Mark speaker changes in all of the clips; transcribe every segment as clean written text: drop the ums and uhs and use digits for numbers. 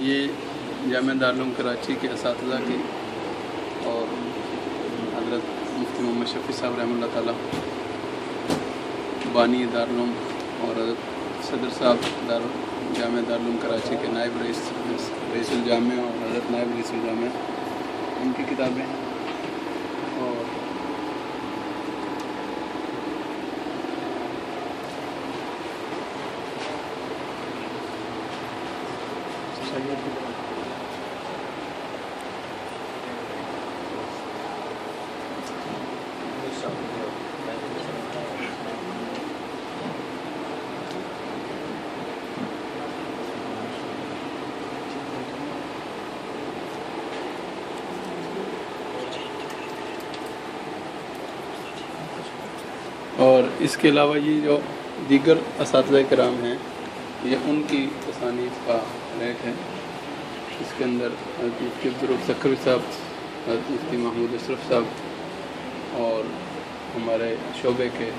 Speaker 1: یہ جامعہ دارالعلوم کراچی کے اساتذہ کی اور حضرت مفتی محمد شفیع صاحب رحمۃ اللہ تعالیٰ بانی دارالعلوم اور حضرت صدر صاحب جامعہ دارالعلوم کراچی کے نائب رئیس الجامعہ اور حضرت نائب رئیس الجامعہ ان کی کتابیں ہیں. اور اور اس کے علاوہ یہ جو دیگر اساتذہ کرام ہیں یہ ان کی تصانیف کا ریک ہے. اس کے اندر حضرت مفتی عبدالرؤف سکھروی صاحب، حضرت مفتی محمود اشرف صاحب اور ہمارے شعبے کے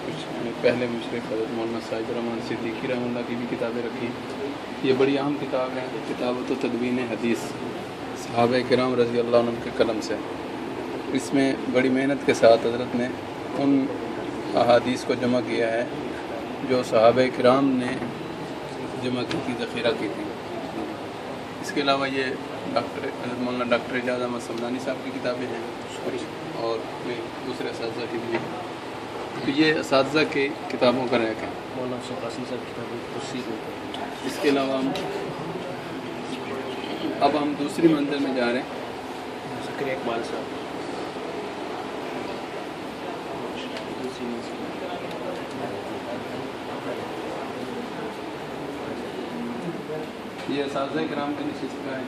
Speaker 1: کچھ پہلے مشرف حضرت مولانا ساجد الرحمان صدیقی رحمۃ اللہ کی بھی کتابیں رکھی ہیں. یہ بڑی اہم کتاب ہے، کتابت و تدوین حدیث صحابہ کرام رضی اللہ عنہ کے قلم سے. اس میں بڑی محنت کے ساتھ حضرت نے ان احادیث کو جمع کیا ہے جو صحابہ کرام نے جمع کی تھی، ذخیرہ کی تھی. اس کے علاوہ یہ مولانا ڈاکٹر اعجاز احمد سمدانی صاحب کی کتابیں ہیں اور دوسرے اساتذہ کی بھی. تو یہ اساتذہ کی کتابوں کا ریک ہے.
Speaker 2: مولانا شیخ قاسم صاحب کی کتابیں
Speaker 1: اس کے علاوہ اب ہم دوسری منزل میں جا رہے ہیں.
Speaker 2: ذکر اقبال صاحب
Speaker 1: یہ اساتذہ کرام کی نشست کا ہے.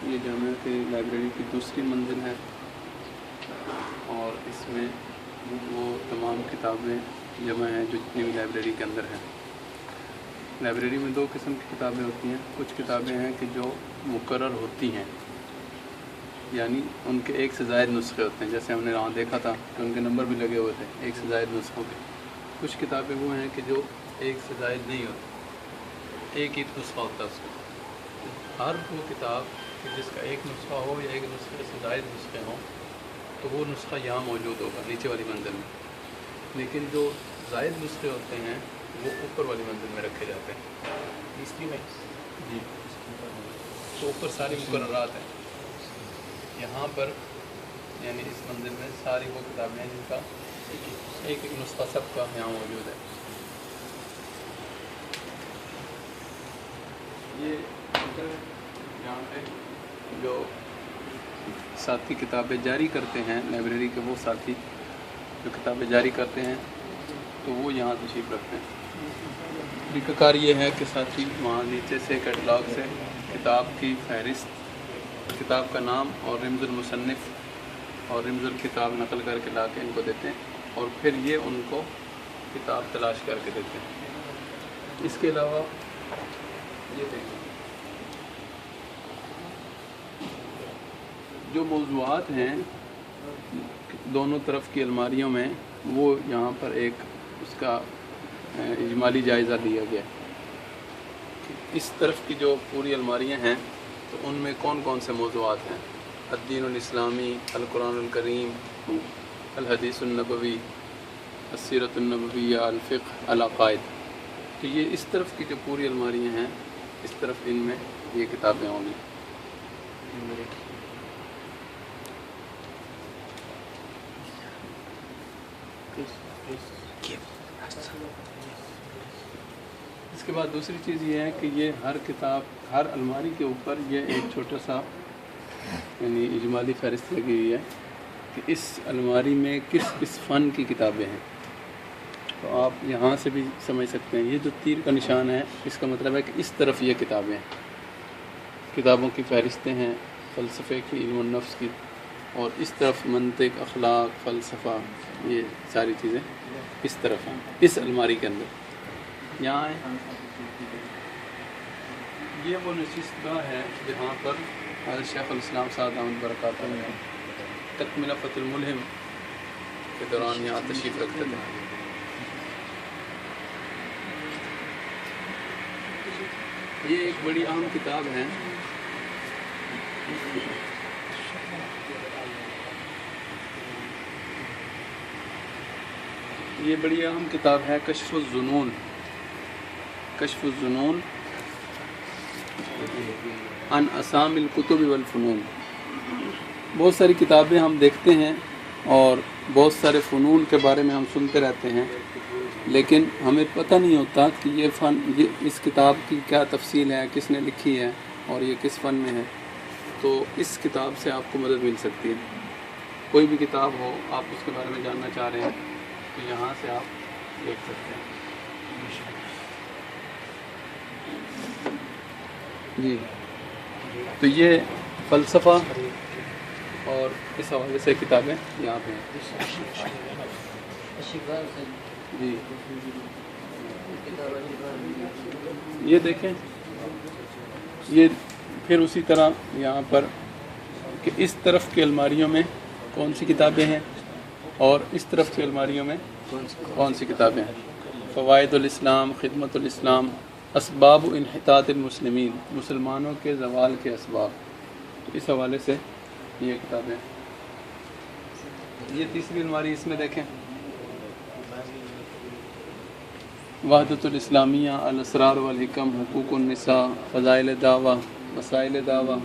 Speaker 1: یہ جامعہ کی لائبریری کی دوسری منزل ہے اور اس میں وہ تمام کتابیں جمع ہیں جو جتنی بھی لائبریری کے اندر ہیں. لائبریری میں دو قسم کی کتابیں ہوتی ہیں. کچھ کتابیں ہیں کہ جو مقرر ہوتی ہیں، یعنی ان کے ایک سے زائد نسخے ہوتے ہیں، جیسے ہم نے وہاں دیکھا تھا کہ ان کے نمبر بھی لگے ہوئے تھے ایک سے زائد نسخوں کے. کچھ کتابیں وہ ہیں کہ جو ایک سے زائد نہیں ہوتی، ایک ہی نسخہ ہوتا ہے اس کا. ہر وہ کتاب جس کا ایک نسخہ ہو یا ایک نسخے سے زائد نسخے ہوں تو وہ نسخہ یہاں موجود ہوگا نیچے والی منزل میں. لیکن جو زائد نسخے ہوتے ہیں وہ اوپر والی منزل میں رکھے جاتے ہیں.
Speaker 2: تیسری میں
Speaker 1: جی، تو اوپر ساری مقررات ہیں. یہاں پر یعنی اس منزل میں ساری وہ کتابیں ہیں جن کا ایک نسخہ سب کا یہاں موجود ہے. یہ یہاں پہ جو ساتھی کتابیں جاری کرتے ہیں لائبریری کے، وہ ساتھی جو کتابیں جاری کرتے ہیں تو وہ یہاں تشریف رکھتے ہیں. طریقہ کار یہ ہے کہ ساتھی وہاں نیچے سے کیٹلاگ سے کتاب کی فہرست، کتاب کا نام اور رمز المصنف اور رمز الکتاب نقل کر کے لا کے ان کو دیتے ہیں اور پھر یہ ان کو کتاب تلاش کر کے دیتے ہیں. اس کے علاوہ یہ دیکھیں جو موضوعات ہیں دونوں طرف کی الماریوں میں، وہ یہاں پر ایک اس کا اجمالی جائزہ دیا گیا. اس طرف کی جو پوری الماریاں ہیں تو ان میں کون کون سے موضوعات ہیں؟ الدین الاسلامی، القرآن الکریم، الحدیث النبوی، السیرۃ النبویہ، الفقہ، العقائد. تو یہ اس طرف کی جو پوری الماریاں ہیں اس طرف ان میں یہ کتابیں ہوں گی. اس کے بعد دوسری چیز یہ ہے کہ یہ ہر کتاب، ہر الماری کے اوپر یہ ایک چھوٹا سا یعنی اجمالی فہرست لگی ہوئی ہے کہ اس الماری میں کس کس فن کی کتابیں ہیں. تو آپ یہاں سے بھی سمجھ سکتے ہیں، یہ جو تیر کا نشان ہے اس کا مطلب ہے کہ اس طرف یہ کتابیں ہیں. کتابوں کی فہرستیں ہیں فلسفے کی، علم النفس کی، اور اس طرف منطق، اخلاق، فلسفہ، یہ ساری چیزیں اس طرف ہیں اس الماری کے اندر. یہاں ہے یہ وہ نشست گاہ ہے جہاں پر حضرت شیخ الاسلام صاحب دامت برکاتہ نے تکملہ فتح الملہم کے دوران یہاں تشریف رکھتے تھے. یہ ایک بڑی اہم کتاب ہے. یہ بڑی اہم کتاب ہے کشف الظنون. کشف الظنون عن اسامی الکتب والفنون. بہت ساری کتابیں ہم دیکھتے ہیں اور بہت سارے فنون کے بارے میں ہم سنتے رہتے ہیں، لیکن ہمیں پتہ نہیں ہوتا کہ یہ اس کتاب کی کیا تفصیل ہے، کس نے لکھی ہے اور یہ کس فن میں ہے. تو اس کتاب سے آپ کو مدد مل سکتی ہے. کوئی بھی کتاب ہو، آپ اس کے بارے میں جاننا چاہ رہے ہیں تو یہاں سے آپ دیکھ سکتے ہیں. جی، تو یہ فلسفہ اور اس حوالے سے کتابیں یہاں پہ ہیں. جی، یہ دیکھیں، یہ پھر اسی طرح یہاں پر کہ اس طرف کی الماریوں میں کون سی کتابیں ہیں اور اس طرف کی الماریوں میں کون سی کتابیں ہیں. فوائد الاسلام، خدمت الاسلام، اسباب انحطاط المسلمین، مسلمانوں کے زوال کے اسباب. تو اس حوالے سے یہ کتابیں. یہ تیسری الماری اس میں دیکھیں، وحدت الاسلامیہ، الاسرار والحکم، حقوق النساء، فضائل دعوہ، مسائل دعوہ.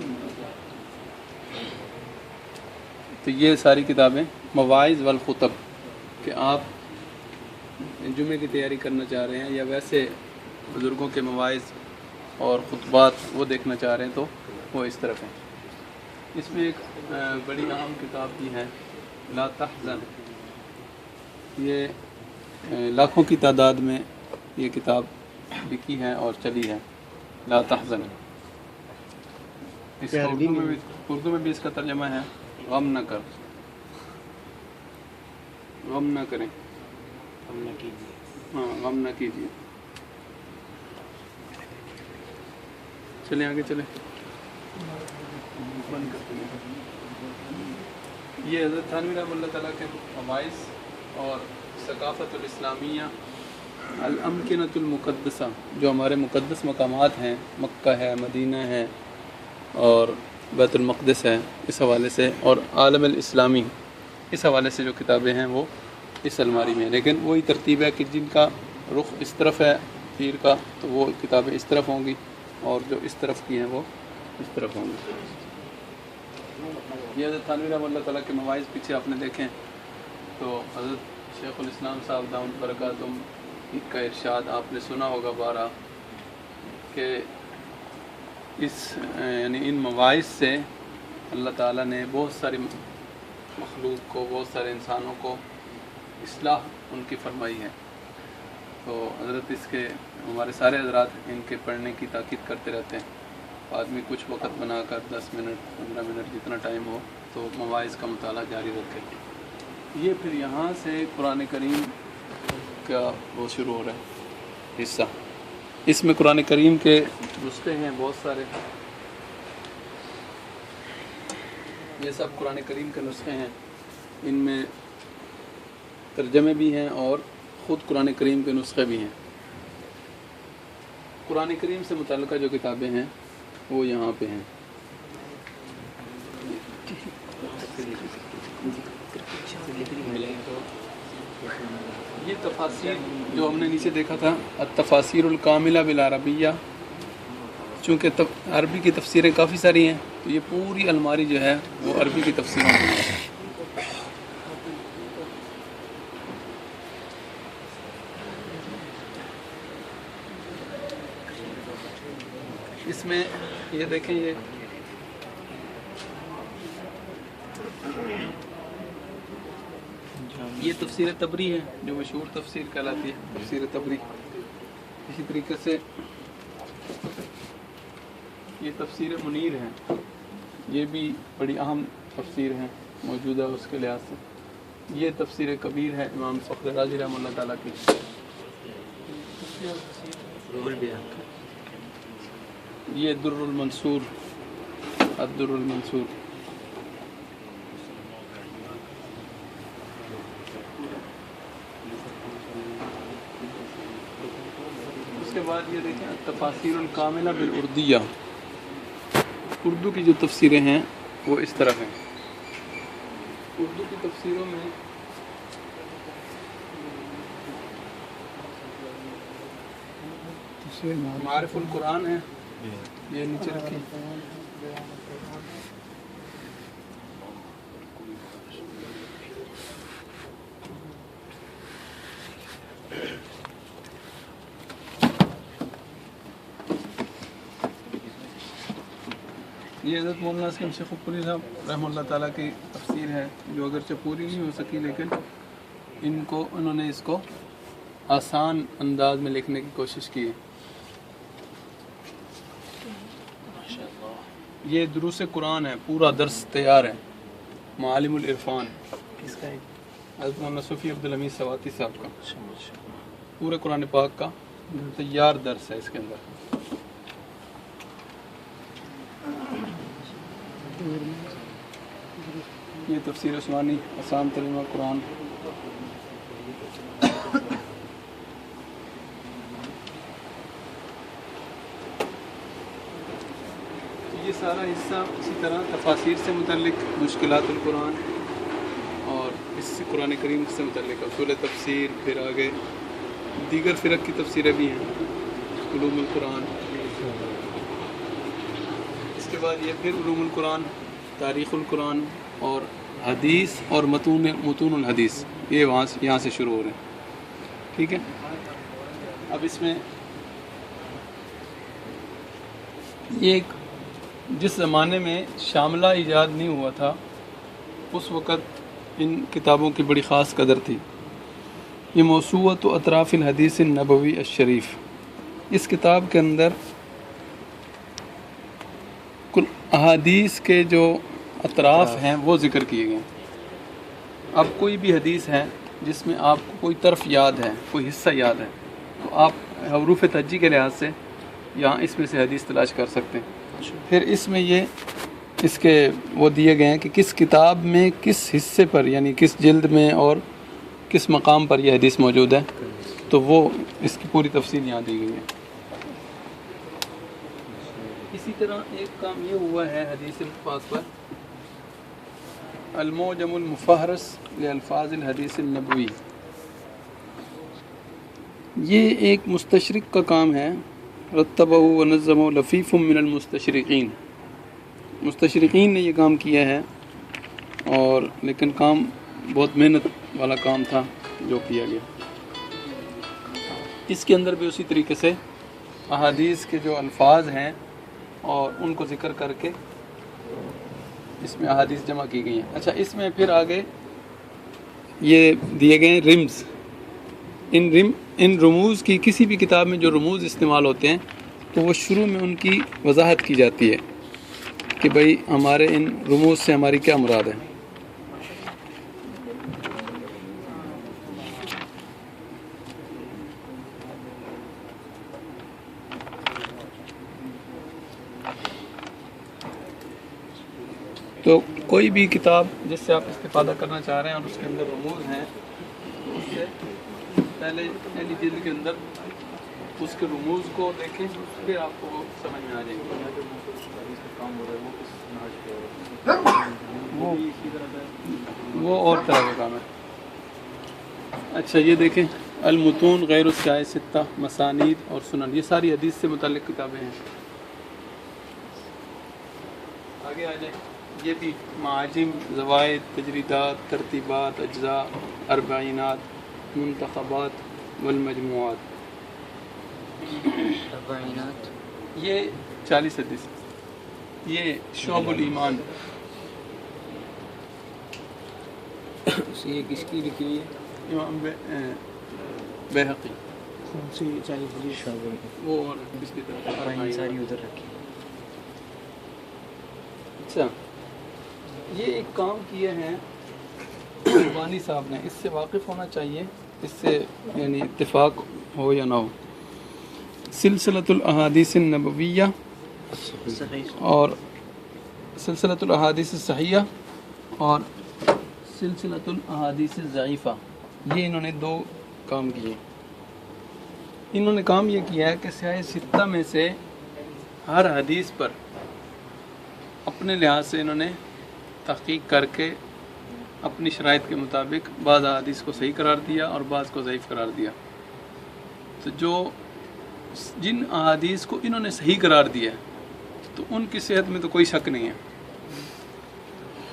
Speaker 1: تو یہ ساری کتابیں. مواعظ والخطب، کہ آپ جمعے کی تیاری کرنا چاہ رہے ہیں یا ویسے بزرگوں کے مواعظ اور خطبات وہ دیکھنا چاہ رہے ہیں تو وہ اس طرف ہیں. اس میں ایک بڑی اہم کتاب بھی ہے، لا تحزن. یہ لاکھوں کی تعداد میں یہ کتاب لکھی ہے اور چلی ہے، لا تحزن. اس کو اردو میں بھی اس کا ترجمہ ہے غم نہ کر، غم نہ کریں،
Speaker 2: غم نہ کیجیے.
Speaker 1: ہاں، غم نہ کیجیے. چلیں آگے چلیں، بند کرتے ہیں. یہ حضرت تھانوی رحمۃ اللہ تعالیٰ کے مواعظ اور ثقافت الاسلامیہ، الامکنۃ المقدسہ، جو ہمارے مقدس مقامات ہیں، مکہ ہے، مدینہ ہے اور بیت المقدس ہے، اس حوالے سے، اور عالم الاسلامی، اس حوالے سے جو کتابیں ہیں وہ اس الماری میں ہیں. لیکن وہی ترتیب ہے کہ جن کا رخ اس طرف ہے تیر کا تو وہ کتابیں اس طرف ہوں گی، اور جو اس طرف کی ہیں وہ اس طرف ہوں گی. یہ حضرت تھانوی رحمۃ اللہ تعالیٰ کے مواعظ پیچھے آپ نے دیکھیں تو حضرت شیخ الاسلام صاحب دامت برکاتہم کا ارشاد آپ نے سنا ہوگا بارہ، کہ یعنی ان مواعظ سے اللہ تعالیٰ نے بہت ساری مخلوق کو، بہت سارے انسانوں کو اصلاح ان کی فرمائی ہے. تو حضرت اس کے ہمارے سارے حضرات ان کے پڑھنے کی تاکید کرتے رہتے ہیں. آدمی کچھ وقت بنا کر 10 منٹ 15 منٹ جتنا ٹائم ہو تو مواعظ کا مطالعہ جاری رکھے. یہ پھر یہاں سے قرآن کریم کا وہ شروع ہو رہا ہے حصہ. اس میں قرآن کریم کے نسخے ہیں بہت سارے. یہ سب قرآن کریم کے نسخے ہیں. ان میں ترجمے بھی ہیں اور خود قرآن کریم کے نسخے بھی ہیں. قرآن کریم سے متعلقہ جو کتابیں ہیں وہ یہاں پہ ہیں. یہ تفاسیر جو ہم نے نیچے دیکھا تھا، التفاسیر الکاملہ بالعربیہ، چونکہ عربی کی تفسیریں کافی ساری ہیں تو یہ پوری الماری جو ہے وہ عربی کی تفسیروں کی ہے. اس میں یہ دیکھیں، یہ تفسیر تبری ہے جو مشہور تفسیر کہلاتی ہے، تفسیر تبری. اسی طریقے سے یہ تفسیر منیر ہے، یہ بھی بڑی اہم تفسیر ہے موجودہ اس کے لحاظ سے. یہ تفسیر کبیر ہے امام فخر رازی رحمۃ اللہ تعالیٰ کی. یہ در المنصور، الدر المنصور. اس کے بعد یہ دیکھیں تفاسیر الکاملہ بالاردیہ، اردو کی جو تفسیریں ہیں وہ اس طرح ہیں. اردو کی تفسیروں میں معارف القرآن ہے، یہ نیچے رکھیں. یہ حضرت مولانا اسلم شیخ پوری صاحب رحمہ اللہ تعالیٰ کی تفسیر ہے، جو اگرچہ پوری نہیں ہو سکی لیکن انہوں نے اس کو آسان انداز میں لکھنے کی کوشش کی ہے. یہ دروس قرآن ہے، پورا درس تیار ہے. معالم العرفان
Speaker 2: کس کا ہے؟
Speaker 1: حضرت مولانا صوفی عبدالحمید سواتی صاحب کا، پورے قرآن پاک کا تیار درس ہے اس کے اندر. یہ تفسیر عثمانی آسان ترجمہ قرآن. یہ سارا حصہ اسی طرح تفاسیر سے متعلق مشکلات القرآن، اور اس سے قرآن کریم سے متعلق اصول تفسیر، پھر آگے دیگر فرق کی تفسیریں بھی ہیں، علوم القرآن. اس کے بعد یہ پھر علوم القرآن، تاریخ القرآن اور حدیث اور متون الحدیث، یہ یہاں سے شروع ہو رہے ہیں. ٹھیک ہے. اب اس میں یہ ایک جس زمانے میں شاملہ ایجاد نہیں ہوا تھا اس وقت ان کتابوں کی بڑی خاص قدر تھی. یہ موسوعۃ اطراف الحدیث النبوی الشریف، اس کتاب کے اندر کل احادیث کے جو اطراف ہیں وہ ذکر کیے گئے. اب کوئی بھی حدیث ہے جس میں آپ کو کوئی طرف یاد ہے، کوئی حصہ یاد ہے، تو آپ حروف تہجی کے لحاظ سے یہاں اس میں سے حدیث تلاش کر سکتے ہیں. پھر اس میں یہ اس کے وہ دیے گئے ہیں کہ کس کتاب میں کس حصے پر، یعنی کس جلد میں اور کس مقام پر یہ حدیث موجود ہے، تو وہ اس کی پوری تفصیل یہاں دی گئی ہے. اسی طرح ایک کام یہ ہوا ہے حدیث الفاظ پر، المعجم المفہرس لالفاظ الحدیث النبوی. یہ ایک مستشرق کا کام ہے، رتبہ و نظم لفیف من المستشرقین. مستشرقین نے یہ کام کیا ہے، اور لیکن کام بہت محنت والا کام تھا جو کیا گیا. اس کے اندر بھی اسی طریقے سے احادیث کے جو الفاظ ہیں اور ان کو ذکر کر کے اس میں احادیث جمع کی گئی ہیں. اچھا، اس میں پھر آگے یہ دیے گئے رمز. ان رموز کی کسی بھی کتاب میں جو رموز استعمال ہوتے ہیں تو وہ شروع میں ان کی وضاحت کی جاتی ہے کہ بھئی ہمارے ان رموز سے ہماری کیا مراد ہے. تو کوئی بھی کتاب جس سے آپ استفادہ کرنا چاہ رہے ہیں اور اس کے اندر رموز ہیں، اس سے پہلے پہلی جلد کے اندر اس کے رموز کو دیکھیں، پھر آپ کو سمجھ میں آ جائے گا. وہ اور طرح کا کام ہے. اچھا، یہ دیکھیں المتون غیر السیاہ ستہ، مسانید اور سنن، یہ ساری حدیث سے متعلق کتابیں ہیں. آگے آ جائیں. یہ بھی معاجم، زوائد، تجریدات، ترتیبات، اجزاء، اربعینات، منتخبات والمجموعات. یہ 40 حدیث. یہ شعب الایمان،
Speaker 2: یہ کس کی لکھی ہوئی ہے؟
Speaker 1: امام بیہقی.
Speaker 2: کون سی 40 حدیث؟
Speaker 1: وہ اور اس کی طرف
Speaker 2: ساری ادھر رکھی.
Speaker 1: اچھا، یہ ایک کام کیے ہیں بانی صاحب نے، اس سے واقف ہونا چاہیے، اس سے یعنی اتفاق ہو یا نہ ہو. سلسلۃ الاحادیث النبویہ اور سلسلۃ الاحادیث الصحیحہ اور سلسلۃ الاحادیث الضعیفہ، یہ انہوں نے 2 کام کیے۔ انہوں نے کام یہ کیا ہے کہ سیاہ ستہ میں سے ہر حدیث پر اپنے لحاظ سے انہوں نے تحقیق کر کے اپنی شرائط کے مطابق بعض احادیث کو صحیح قرار دیا اور بعض کو ضعیف قرار دیا۔ تو جن احادیث کو انہوں نے صحیح قرار دیا تو ان کی صحت میں تو کوئی شک نہیں ہے،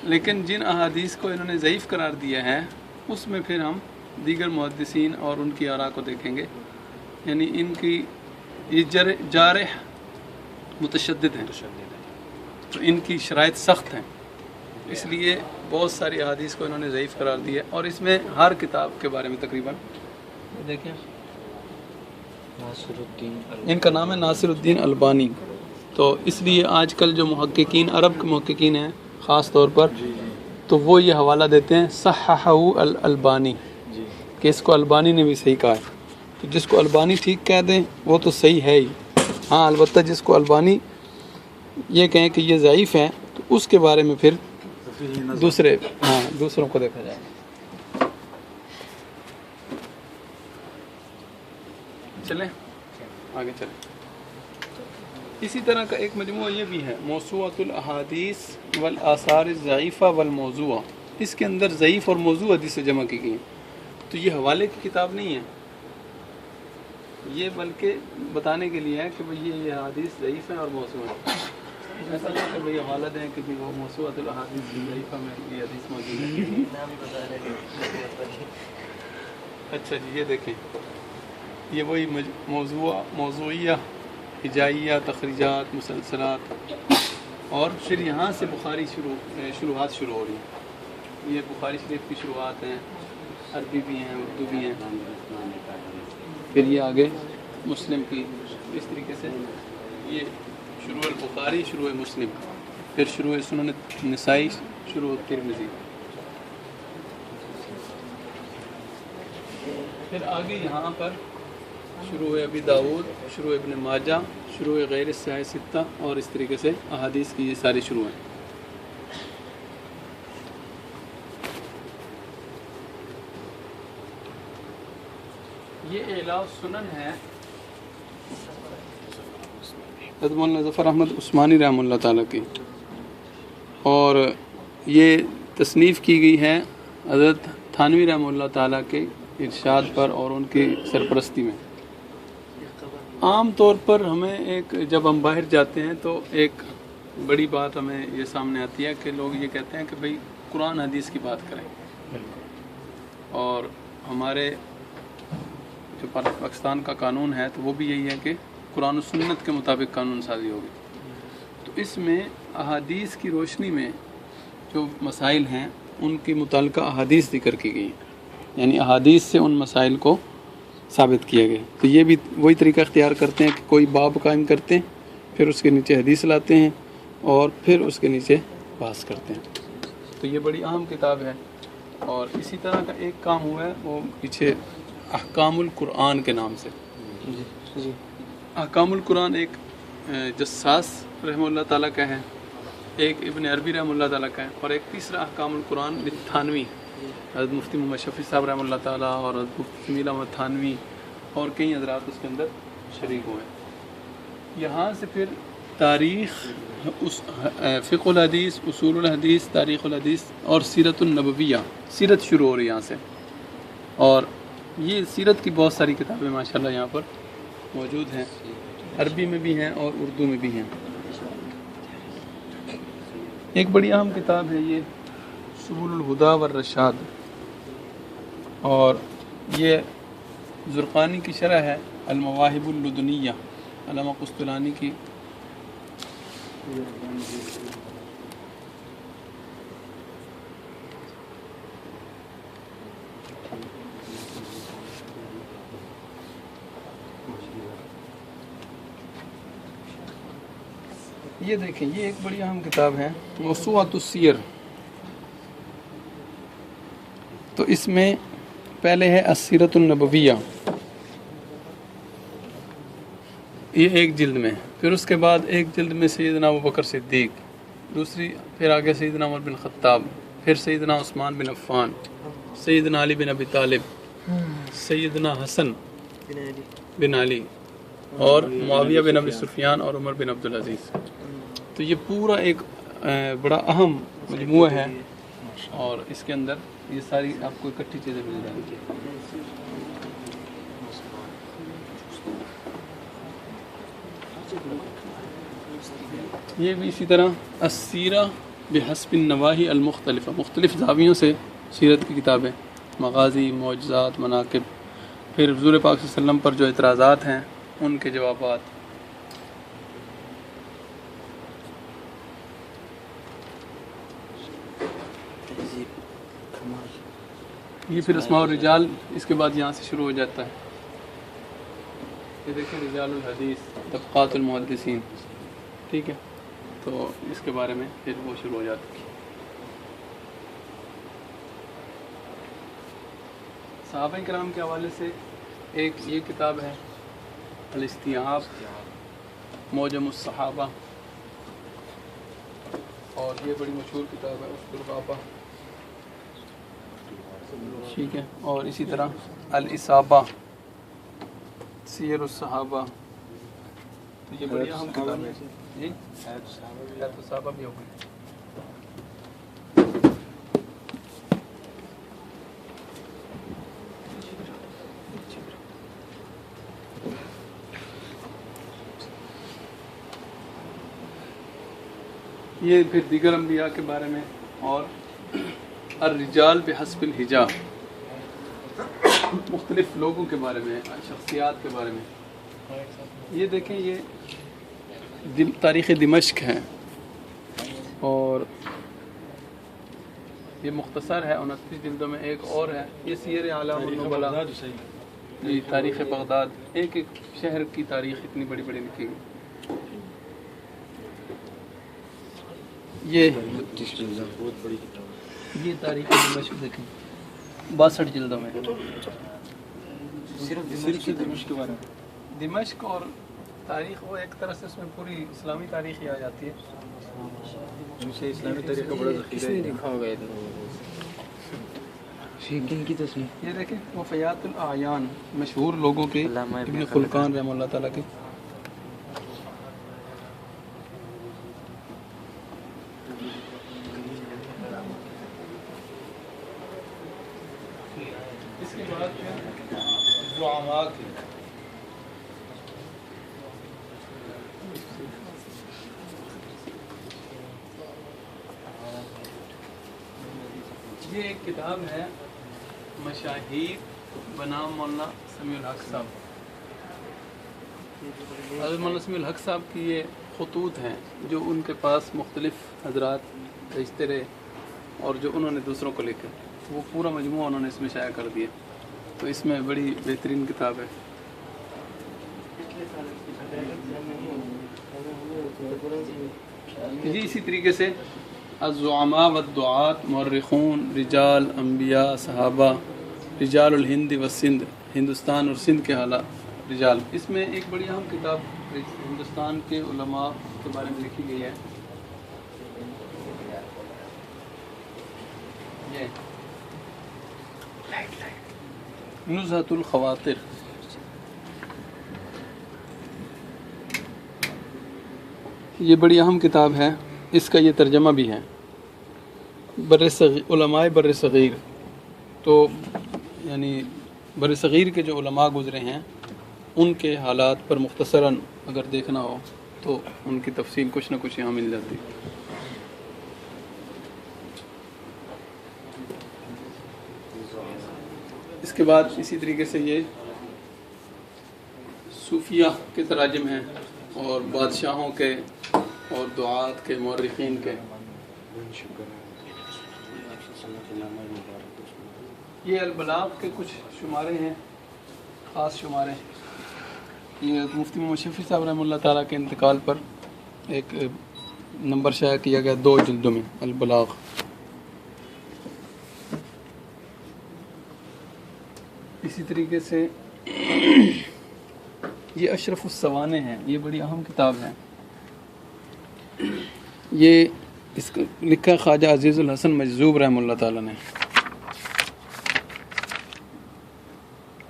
Speaker 1: لیکن جن احادیث کو انہوں نے ضعیف قرار دیا ہے اس میں پھر ہم دیگر محدثین اور ان کی آراء کو دیکھیں گے، یعنی ان کی یہ جارح متشدد ہیں، تو ان کی شرائط سخت ہیں، اس لیے بہت ساری احادیث کو انہوں نے ضعیف قرار دیا، اور اس میں ہر کتاب کے بارے میں تقریباً دیکھیں ان کا نام ہے ناصر الدین البانی۔ تو اس لیے آج کل جو محققین، عرب کے محققین ہیں خاص طور پر، تو وہ یہ حوالہ دیتے ہیں صححہ الالبانی، کہ اس کو البانی نے بھی صحیح کہا ہے۔ تو جس کو البانی ٹھیک کہہ دیں وہ تو صحیح ہے ہی، ہاں البتہ جس کو البانی یہ کہیں کہ یہ ضعیف ہے تو اس کے بارے میں پھر دوسروں کو دیکھا جائے۔ چلیں آگے چلیں۔ اسی طرح کا ایک مجموعہ یہ بھی ہے موسوعۃ الاحادیث والآثار الضعیفہ والموضوعہ، اس کے اندر ضعیف اور موضوع حدیث سے جمع کی گئی ہیں۔ تو یہ حوالے کی کتاب نہیں ہے، یہ بلکہ بتانے کے لیے ہے کہ بھئی یہ حدیث ضعیف ہے اور موضوع ہے، ایسا نہیں کہ بھئی حوالہ دیں کہ وہ موسوعۃ الاحادیث ضعیفہ میں یہ حدیث موجود ہے۔ اچھا جی، یہ دیکھیں، یہ وہی موضوعیہ، ہجائیہ، تخریجات، مسلسلات، اور پھر یہاں سے بخاری شروحات شروع ہو رہی ہیں۔ یہ بخاری شریف کی شروحات ہیں، عربی بھی ہیں، اردو بھی ہیں، پھر یہ آگے مسلم کی، اس طریقے سے یہ شروع البخاری، شروع مسلم، پھر شروع سنن نسائی، شروع ترمذی، پھر آگے یہاں پر شروع ابی داؤد، شروع ابن ماجہ، شروع غیر سیاہ ستہ، اور اس طریقے سے احادیث کی یہ ساری شروع ہیں۔ یہ اعلاء سنن ہے حضرت مولانا ظفر احمد عثمانی رحمہ اللہ تعالیٰ کی، اور یہ تصنیف کی گئی ہے حضرت تھانوی رحمہ اللہ تعالیٰ کے ارشاد پر اور ان کی سرپرستی میں۔ عام طور پر ہمیں جب ہم باہر جاتے ہیں تو ایک بڑی بات ہمیں یہ سامنے آتی ہے کہ لوگ یہ کہتے ہیں کہ بھئی قرآن حدیث کی بات کریں، اور ہمارے جو پاکستان کا قانون ہے تو وہ بھی یہی ہے کہ قرآن و سنت کے مطابق قانون سازی ہوگی۔ تو اس میں احادیث کی روشنی میں جو مسائل ہیں ان کی متعلقہ احادیث ذکر کی گئی ہیں، یعنی احادیث سے ان مسائل کو ثابت کیا گیا۔ تو یہ بھی وہی طریقہ اختیار کرتے ہیں کہ کوئی باب قائم کرتے ہیں، پھر اس کے نیچے حدیث لاتے ہیں، اور پھر اس کے نیچے بحث کرتے ہیں۔ تو یہ بڑی اہم کتاب ہے۔ اور اسی طرح کا ایک کام ہوا ہے وہ پیچھے احکام القرآن کے نام سے۔ احکام القرآن ایک جساس رحمہ اللہ تعالیٰ کا ہے، ایک ابن عربی رحمہ اللہ تعالیٰ کا ہے، اور ایک تیسرا احکام القرآن تھانوی، حضرت مفتی محمد شفیع صاحب رحمہ اللہ تعالیٰ اور حضرت مفتی جمیل احمد تھانوی اور کئی حضرات اس کے اندر شریک ہوئے۔ یہاں سے پھر تاریخ، فقہ الحدیث، اصول الحدیث، تاریخ الحدیث اور سیرت النبویہ، سیرت شروع ہو رہی ہے یہاں سے، اور یہ سیرت کی بہت ساری کتابیں ماشاءاللہ یہاں پر موجود ہیں، عربی میں بھی ہیں اور اردو میں بھی ہیں۔ ایک بڑی اہم کتاب ہے یہ سبل الہدی والرشاد، اور یہ زرقانی کی شرح ہے المواہب اللدنیہ، علامہ قسطلانی کی۔ یہ دیکھیں، یہ ایک بڑی اہم کتاب ہے موسوعۃ السیر۔ تو اس میں پہلے ہے السیرۃ النبویہ، یہ ایک جلد میں، پھر اس کے بعد ایک جلد میں سیدنا ابوبکر صدیق، دوسری پھر آگے سیدنا عمر بن خطاب، پھر سیدنا عثمان بن عفان، سیدنا علی بن ابی طالب، سیدنا حسن بن علی، اور معاویہ بن ابی سفیان اور عمر بن عبدالعزیز. تو یہ پورا ایک بڑا اہم مجموعہ ہے، اور اس کے اندر یہ ساری آپ کو اکٹھی چیزیں مل جائیں گی. یہ بھی اسی طرح السیرہ بحسب النواحی المختلفہ، مختلف زاویوں سے سیرت کی کتابیں، مغازی، معجزات، مناقب، پھر حضور پاک صلی اللہ علیہ وسلم پر جو اعتراضات ہیں ان کے جوابات. یہ پھر اسماء الرجال، اس کے بعد یہاں سے شروع ہو جاتا ہے. یہ دیکھیں رجال الحدیث، طبقات المحدثین، ٹھیک ہے، تو اس کے بارے میں پھر وہ شروع ہو جاتا ہے. صحابہ کرام کے حوالے سے ایک یہ کتاب ہے الاستیعاب، معجم الصحابہ، اور یہ بڑی مشہور کتاب ہے اسد الغابہ، ٹھیک ہے. اور اسی طرح الاصابہ، سیر الصحابہ، تو یہ بڑی اہم کتاب ہے. جی حیات الصحابہ بھی ہوگی. یہ پھر دیگر انبیاء کے بارے میں، اور الرجال بحسب الحجاب، مختلف لوگوں کے بارے میں، شخصیات کے بارے میں. یہ دیکھیں یہ تاریخ دمشق ہے، اور یہ مختصر ہے 29 جلدوں میں. ایک اور ہے یہ سیر اعلام النبلاء، یہ تاریخ بغداد، ایک ایک شہر کی تاریخ اتنی بڑی بڑی لکھی گئی. یہ تاریخ دمشق دیکھیں 62 جلدوں میں، صرف دمشق کے بارے میں. دمشق اور تاریخ وہ ایک طرح سے اس میں پوری اسلامی تاریخ ہی آ جاتی ہے.
Speaker 2: اسلامی تاریخ کا بڑا ذخیرہ ہے. لکھا ہوگا کی تصنیف.
Speaker 1: یہ دیکھیں وفیات الاعیان، مشہور لوگوں کے، ابن خلقان رحمہ اللہ تعالیٰ کے. اس کے بعد زعماء کی، یہ ایک کتاب ہے مشاہیر بنام مولانا سمیع الحق صاحب. حضرت مولانا سمیع الحق صاحب کی یہ خطوط ہیں جو ان کے پاس مختلف حضرات بھیجتے رہے، اور جو انہوں نے دوسروں کو لکھے، وہ پورا مجموعہ انہوں نے اس میں شائع کر دیا. تو اس میں بڑی بہترین کتاب ہے. جی اسی طریقے سے الزعماء والدعاة، مورخون، رجال، انبیاء، صحابہ، رجال الہند والسندھ، ہندوستان اور سندھ کے حالات، رجال. اس میں ایک بڑی اہم کتاب ہندوستان کے علماء کے بارے میں لکھی گئی ہے. یہ نزہۃ الخواطر. یہ بڑی اہم کتاب ہے، اس کا یہ ترجمہ بھی ہے. علماء بر صغیر، تو یعنی بر صغیر کے جو علماء گزرے ہیں ان کے حالات پر مختصراً اگر دیکھنا ہو تو ان کی تفصیل کچھ نہ کچھ یہاں مل جاتی. اس کے بعد اسی طریقے سے یہ صوفیہ کے تراجم ہیں، اور بادشاہوں کے، اور دعات کے، مورخین کے. یہ البلاغ کے کچھ شمارے ہیں، خاص شمارے. یہ مفتی محمد شفیع صاحب رحمہ اللہ تعالیٰ کے انتقال پر ایک نمبر شائع کیا گیا 2 جلدوں میں، البلاغ. اسی طریقے سے یہ اشرف السوانے ہیں، یہ بڑی اہم کتاب ہے. یہ اس کو لکھا خواجہ عزیز الحسن مجذوب رحمہ اللہ تعالیٰ نے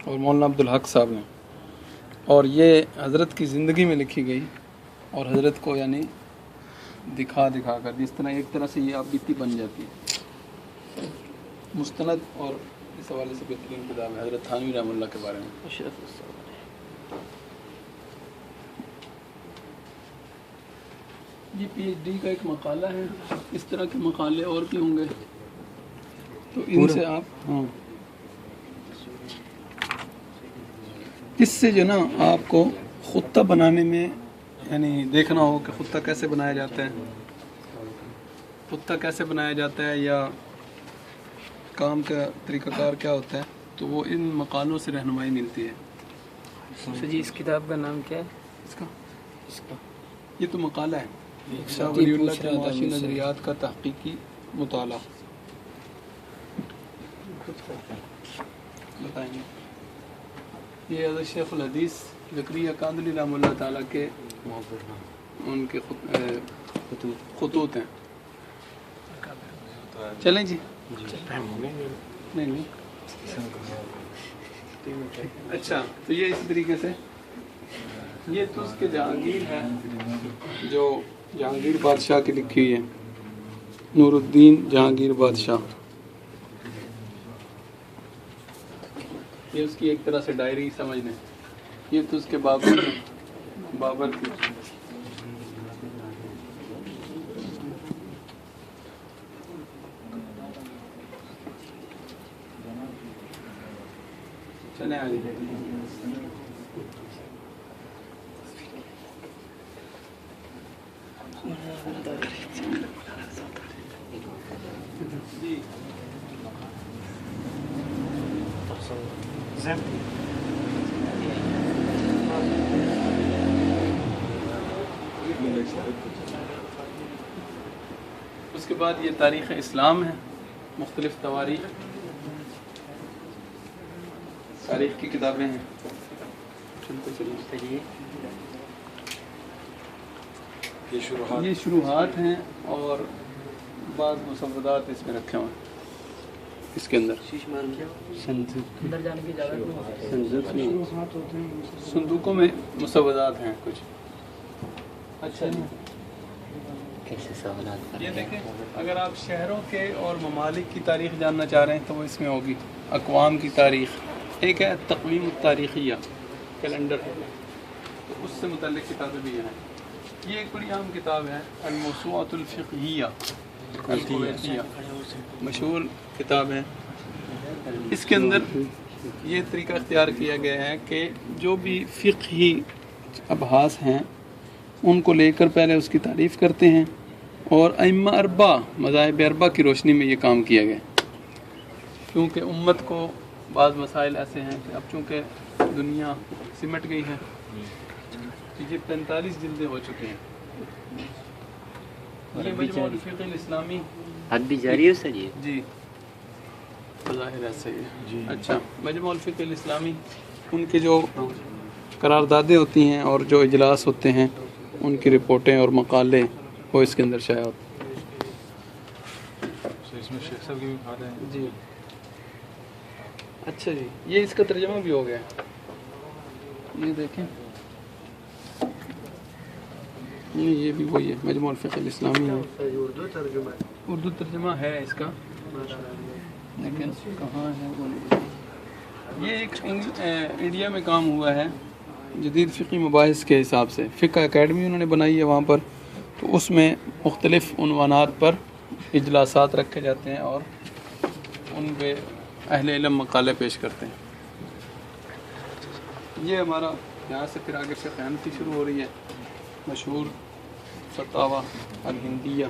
Speaker 1: اور مولانا عبدالحق صاحب نے، اور یہ حضرت کی زندگی میں لکھی گئی اور حضرت کو یعنی دکھا کر جس طرح ایک طرح سے یہ آپ بیتی بن جاتی ہے. مستند اور اس حوالے سے بہترین کتاب ہے حضرت تھانوی رحمہ اللہ کے بارے میں. یہ پی ایچ ڈی کا ایک مقالہ ہے. اس طرح کے مقالے اور بھی ہوں گے تو ان سے آپ اس سے جو نا آپ کو خطہ بنانے میں یعنی دیکھنا ہو کہ خطہ کیسے بنایا جاتا ہے، یا کام کا طریقہ کار کیا ہوتا ہے، تو وہ ان مقالوں سے رہنمائی ملتی ہے.
Speaker 2: جی اس کتاب کا نام کیا ہے؟
Speaker 1: اس کا یہ تو مقالہ ہے، شاہ ولی اللہ کے معاشی نظریات کا تحقیقی مطالعہ. بتائیں گے یہ حضرت شیخ الحدیث زکریا قادری رحمہ اللہ تعالیٰ کے ان کے خطوط ہیں. چلیں جی نہیں اچھا. تو یہ اس طریقے سے یہ تو اس کے جہانگیر ہے جو جہانگیر بادشاہ کی لکھی ہوئی ہے، نور الدین جہانگیر بادشاہ. یہ اس کی ایک طرح سے ڈائری سمجھ لیں. یہ تو اس کے بابر کی چلیں آگے. جی اس کے بعد یہ تاریخ اسلام ہے، مختلف تاریخ کی کتابیں ہیں. یہ شروحات ہیں اور بعض مسودات اس میں رکھے ہوئے ہیں. اس کے اندر صندوقوں میں مسودات ہیں کچھ. اچھا جی یہ دیکھیں، اگر آپ شہروں کے اور ممالک کی تاریخ جاننا چاہ رہے ہیں تو وہ اس میں ہوگی. اقوام کی تاریخ ایک ہے، تقویم التاریخیہ کیلنڈر ہے، تو اس سے متعلق کتابیں بھی ہیں. یہ ایک بڑی اہم کتاب ہے، الموسوعۃ الفقہیہ الکویتیہ، مشہور کتاب ہے. اس کے اندر یہ طریقہ اختیار کیا گیا ہے کہ جو بھی فقہی ابحاث ہیں ان کو لے کر پہلے اس کی تعریف کرتے ہیں، اور ائمہ اربعہ مذاہب اربعہ کی روشنی میں یہ کام کیا گیا. کیونکہ امت کو بعض مسائل ایسے ہیں کہ اب چونکہ دنیا سمٹ گئی ہے، یہ 45 جلدیں ہو چکے ہیں. یہ مجموع الفقہ الاسلامی
Speaker 2: حد بھی جاری ہے سر؟ یہ
Speaker 1: جی ظاہر ایسے ہی ہے. اچھا، مجموع الفقہ الاسلامی ان کے جو قراردادیں ہوتی ہیں اور جو اجلاس ہوتے ہیں ان کی رپورٹیں اور مقالے وہ اس کے اندر شائع ہوتے ہیں. اس میں شیخ صاحب کی بھی بات ہے جی. اچھا جی، یہ اس کا ترجمہ بھی ہو گیا. یہ دیکھیں یہ بھی وہی ہے، مجموع الفقہ الاسلامی ہے. اردو ترجمہ ہے اس کا، لیکن کہاں ہے وہ نہیں. یہ ایک انڈیا میں کام ہوا ہے جدید فقی مباحث کے حساب سے. فقہ اکیڈمی انہوں نے بنائی ہے وہاں پر، تو اس میں مختلف عنوانات پر اجلاسات رکھے جاتے ہیں اور ان پہ اہل علم مقالے پیش کرتے ہیں. یہ ہمارا یہاں سے پھر آگے فقہ حنفی شروع ہو رہی ہے، مشہور فتاوی الہندیہ.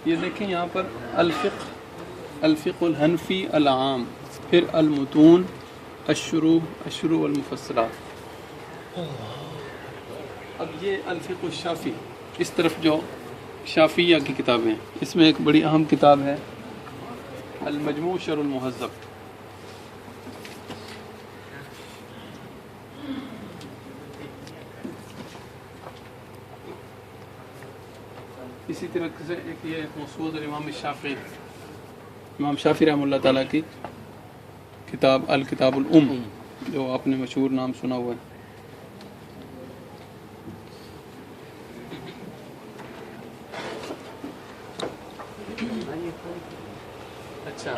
Speaker 1: یہ دیکھیں یہاں پر الفقہ الحنفی العام، پھر المتون، الشروع والمفصلات. اب یہ الفقہ الشافعی اس طرف جو شافعیہ کی کتابیں ہیں. اس میں ایک بڑی اہم کتاب ہے المجموع شرح المہذب. اسی طرح سے ایک یہ موسوعۃ الامام الشافعی، امام شافعی رحمۃ اللہ تعالیٰ کی کتاب الکتاب الام، جو آپ نے مشہور نام سنا ہوا ہے. اچھا،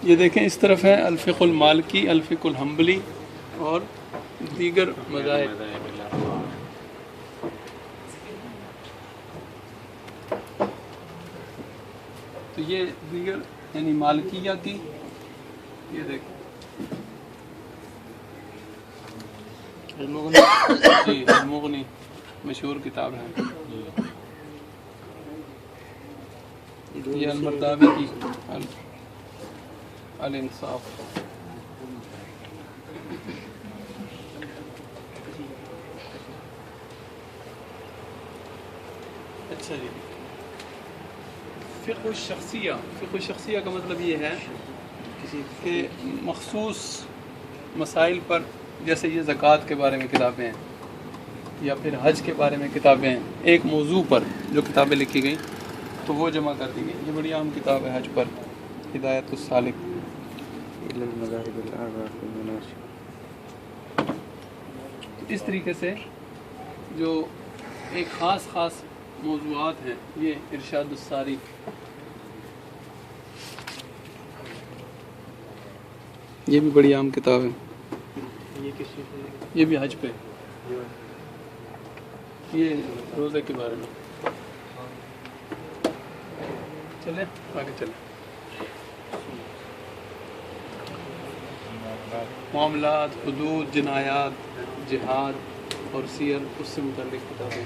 Speaker 1: یہ دیکھیں اس طرف ہے الفقہ المالکی، الفقہ الحنبلی اور دیگر مذاہب. تو یہ دیگر یعنی مالکیہ کی، یہ دیکھیں جی المغنی مشہور کتاب ہے. یہ المرداوی کی الانصاف. اچھا جی، فقہ الشخصیہ. فقہ الشخصیہ کا مطلب یہ ہے کہ مخصوص مسائل پر، جیسے یہ زکوٰۃ کے بارے میں کتابیں ہیں یا پھر حج کے بارے میں کتابیں ہیں، ایک موضوع پر جو کتابیں لکھی گئیں تو وہ جمع کر دی گئی. یہ بڑی اہم کتاب ہے حج پر، ہدایت السالک. اس طریقے سے جو ایک خاص موضوعات ہیں، یہ ارشاد الساری. یہ بھی بڑی اہم کتاب ہے. یہ بھی حج پہ، یہ روزے کے بارے میں. چلیں آگے چلیں. معاملات، حدود، جنایات، جہاد اور سیر، اس سے متعلق کتابیں.